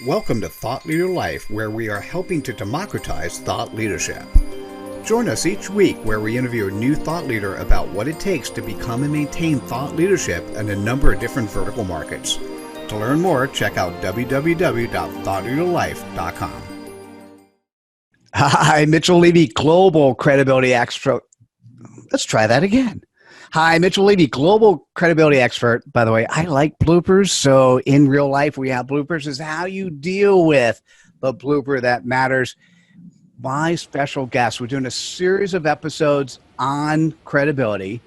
Welcome to Thought Leader Life, where we are helping to democratize thought leadership. Join us each week where we interview a new thought leader about what it takes to become and maintain thought leadership in a number of different vertical markets. To learn more, check out www.thoughtleaderlife.com. Hi, Mitchell Levy, Global Credibility Expert. Let's try that again. Hi, Mitchell Levy, Global Credibility Expert. By the way, I like bloopers, so in real life we have bloopers. Is how you deal with the blooper that matters. My special guest, we're doing a series of episodes on credibility,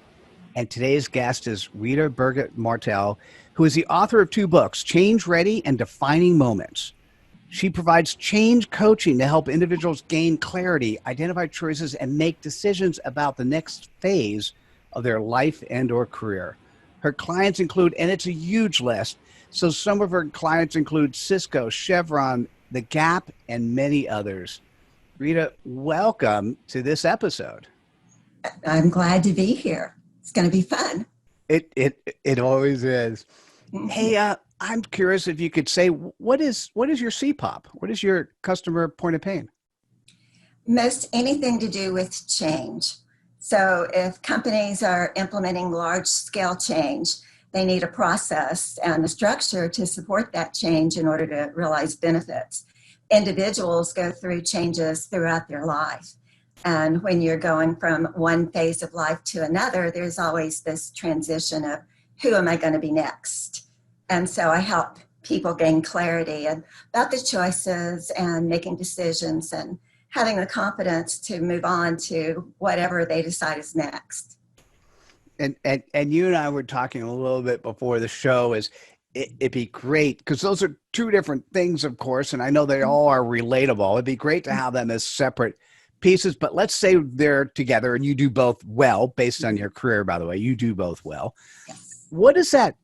and today's guest is Rita Burgett Martell, who is the author of 2 books, Change Ready and Defining Moments. She provides change coaching to help individuals gain clarity, identify choices, and make decisions about the next phase of their life and or career. Her clients include, and it's a huge list, so some of her clients include Cisco, Chevron, The Gap, and many others. Rita, welcome to this episode. I'm glad to be here. It's going to be fun. It always is. Hey, I'm curious if you could say, what is your CPOP? What is your customer point of pain? Most anything to do with change. So if companies are implementing large-scale change, they need a process and a structure to support that change in order to realize benefits. Individuals go through changes throughout their life. And when you're going from one phase of life to another, there's always this transition of who am I going to be next? And so I help people gain clarity about the choices and making decisions and having the confidence to move on to whatever they decide is next. And you and I were talking a little bit before the show it'd be great because those are 2 different things, of course, and I know they all are relatable. It'd be great to have them as separate pieces, but let's say they're together and you do both well, based on your career, by the way, you do both well. Yes. What does that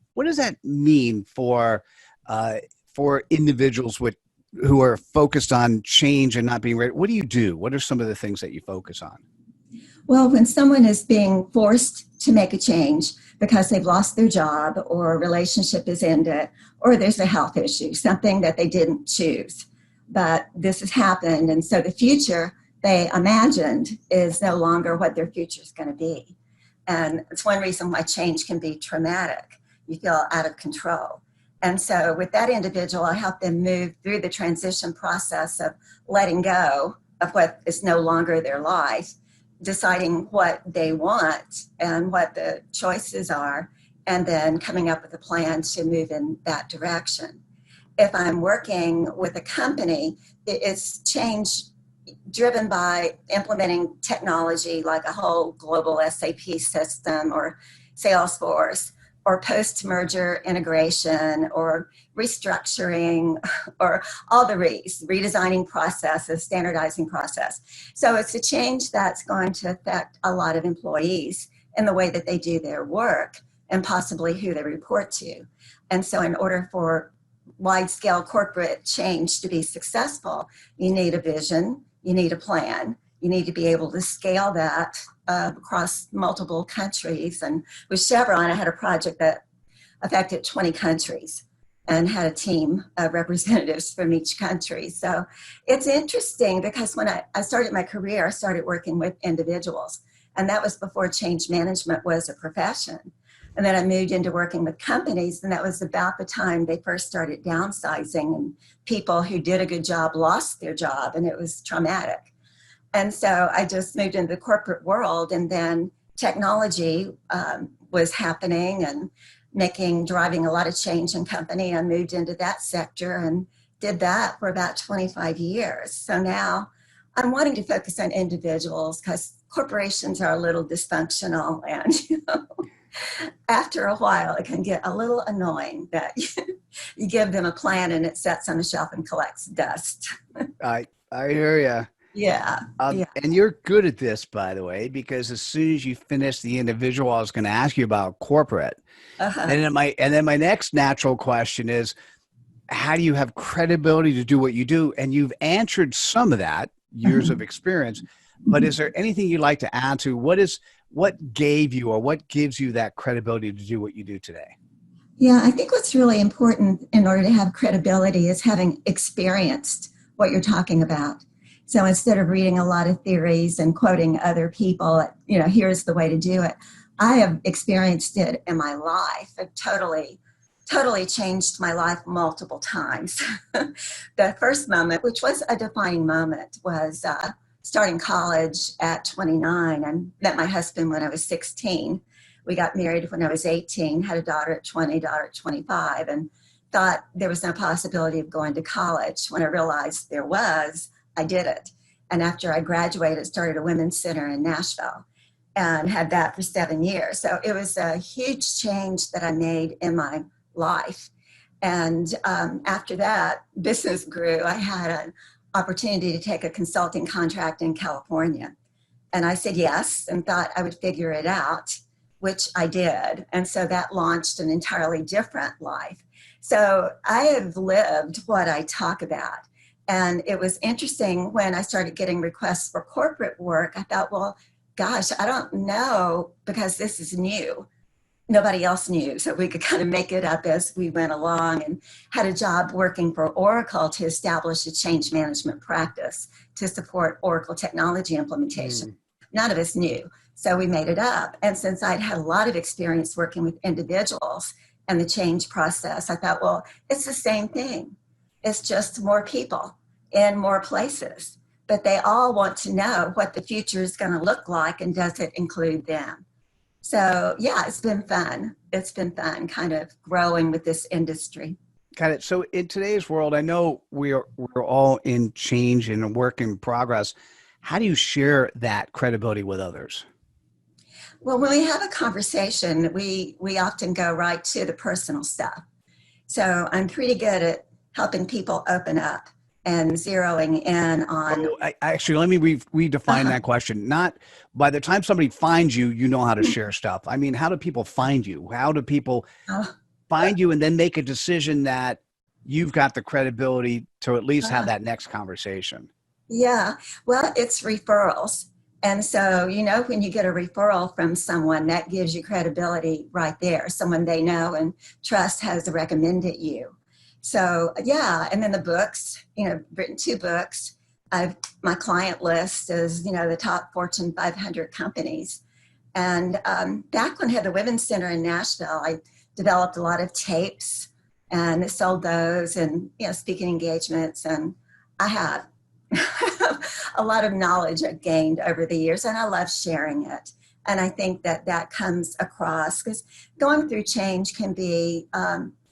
mean for individuals who are focused on change and not being ready? What do you do? What are some of the things that you focus on? Well, when someone is being forced to make a change because they've lost their job or a relationship is ended or there's a health issue, something that they didn't choose, but this has happened. And so the future they imagined is no longer what their future is going to be. And it's one reason why change can be traumatic. You feel out of control. And so with that individual, I help them move through the transition process of letting go of what is no longer their life, deciding what they want and what the choices are, and then coming up with a plan to move in that direction. If I'm working with a company, it's change driven by implementing technology like a whole global SAP system or Salesforce, or post-merger integration, or restructuring, or all the redesigning processes, standardizing process. So it's a change that's going to affect a lot of employees in the way that they do their work and possibly who they report to. And so in order for wide-scale corporate change to be successful, you need a vision, you need a plan, you need to be able to scale that across multiple countries. And with Chevron, I had a project that affected 20 countries and had a team of representatives from each country. So it's interesting because when I started my career, I started working with individuals. And that was before change management was a profession. And then I moved into working with companies, and that was about the time they first started downsizing, and people who did a good job lost their job, and it was traumatic. And so I just moved into the corporate world, and then technology was happening and driving a lot of change in company. I moved into that sector and did that for about 25 years. So now I'm wanting to focus on individuals because corporations are a little dysfunctional, and after a while it can get a little annoying that you give them a plan and it sits on the shelf and collects dust. I hear you. Yeah. And you're good at this, by the way, because as soon as you finish the individual, I was going to ask you about corporate. Uh-huh. And then my next natural question is, how do you have credibility to do what you do? And you've answered some of that, years of experience, but is there anything you'd like to add to what gave you or what gives you that credibility to do what you do today? Yeah, I think what's really important in order to have credibility is having experienced what you're talking about. So instead of reading a lot of theories and quoting other people, here's the way to do it. I have experienced it in my life. It totally changed my life multiple times. The first moment, which was a defining moment, was starting college at 29. I met my husband when I was 16. We got married when I was 18, had a daughter at 20, daughter at 25, and thought there was no possibility of going to college. When I realized there was, I did it. And after I graduated, started a women's center in Nashville and had that for 7 years. So it was a huge change that I made in my life. And after that, business grew. I had an opportunity to take a consulting contract in California. And I said yes and thought I would figure it out, which I did. And so that launched an entirely different life. So I have lived what I talk about. And it was interesting when I started getting requests for corporate work. I thought, well, gosh, I don't know, because this is new. Nobody else knew. So we could kind of make it up as we went along, and had a job working for Oracle to establish a change management practice to support Oracle technology implementation. None of us knew. So we made it up. And since I'd had a lot of experience working with individuals and the change process, I thought, well, it's the same thing. It's just more people in more places. But they all want to know what the future is going to look like, and does it include them? So yeah, it's been fun. It's been fun kind of growing with this industry. Got it. So in today's world, I know we're all in change and a work in progress. How do you share that credibility with others? Well, when we have a conversation, we often go right to the personal stuff. So I'm pretty good at helping people open up and zeroing in on. Actually, let me redefine that question. Not by the time somebody finds you, you know how to share stuff. I mean, how do people find you? How do people find you and then make a decision that you've got the credibility to at least have that next conversation? Yeah, well, it's referrals. And so, when you get a referral from someone, that gives you credibility right there. Someone they know and trust has recommended you. So, yeah. And then the books, written 2 books. My client list is, the top Fortune 500 companies. And back when I had the Women's Center in Nashville, I developed a lot of tapes and sold those, and, speaking engagements. And I have a lot of knowledge I've gained over the years, and I love sharing it. And I think that comes across, because going through change can be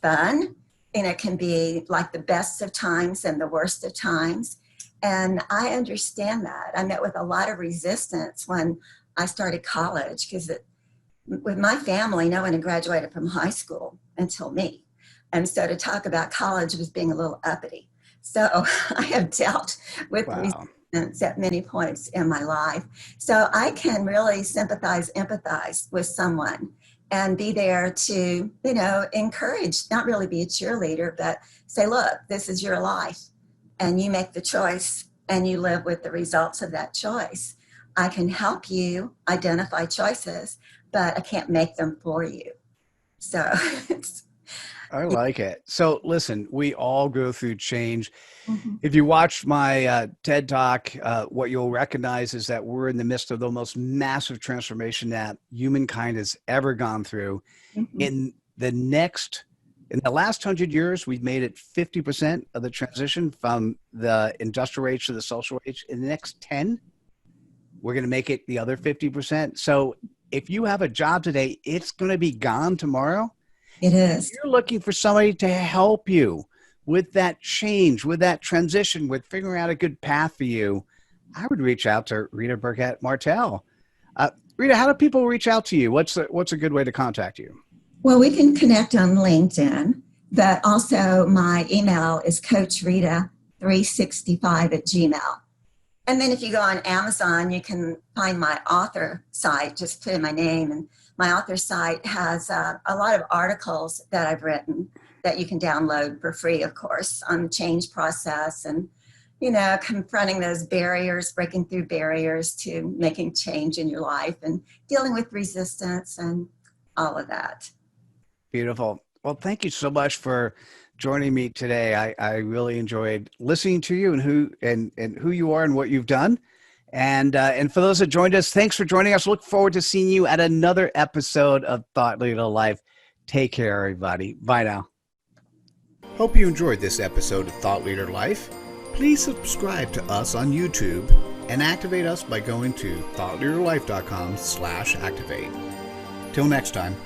fun, and it can be like the best of times and the worst of times. And I understand that. I met with a lot of resistance when I started college, because with my family, no one had graduated from high school until me. And so to talk about college was being a little uppity. So I have dealt with resistance at many points in my life. So I can really empathize with someone and be there to, encourage, not really be a cheerleader, but say, look, this is your life and you make the choice and you live with the results of that choice. I can help you identify choices, but I can't make them for you. So I like it. So listen, we all go through change. If you watch my TED Talk, what you'll recognize is that we're in the midst of the most massive transformation that humankind has ever gone through. In the last 100 years, we've made it 50% of the transition from the industrial age to the social age. In the next 10, we're going to make it the other 50%. So if you have a job today, it's going to be gone tomorrow. It is. If you're looking for somebody to help you with that change, with that transition, with figuring out a good path for you, I would reach out to Rita Burgett Martell. Rita, how do people reach out to you? What's a good way to contact you? Well, we can connect on LinkedIn, but also my email is coachrita365@gmail.com. And then if you go on Amazon, you can find my author site, just put in my name. And my author site has a lot of articles that I've written that you can download for free, of course, on the change process and, confronting those barriers, breaking through barriers to making change in your life and dealing with resistance and all of that. Beautiful. Well, thank you so much for joining me today. I really enjoyed listening to you and who you are and what you've done. And for those that joined us, thanks for joining us. Look forward to seeing you at another episode of Thought Leader Life. Take care, everybody. Bye now. Hope you enjoyed this episode of Thought Leader Life. Please subscribe to us on YouTube and activate us by going to thoughtleaderlife.com/activate. Till next time.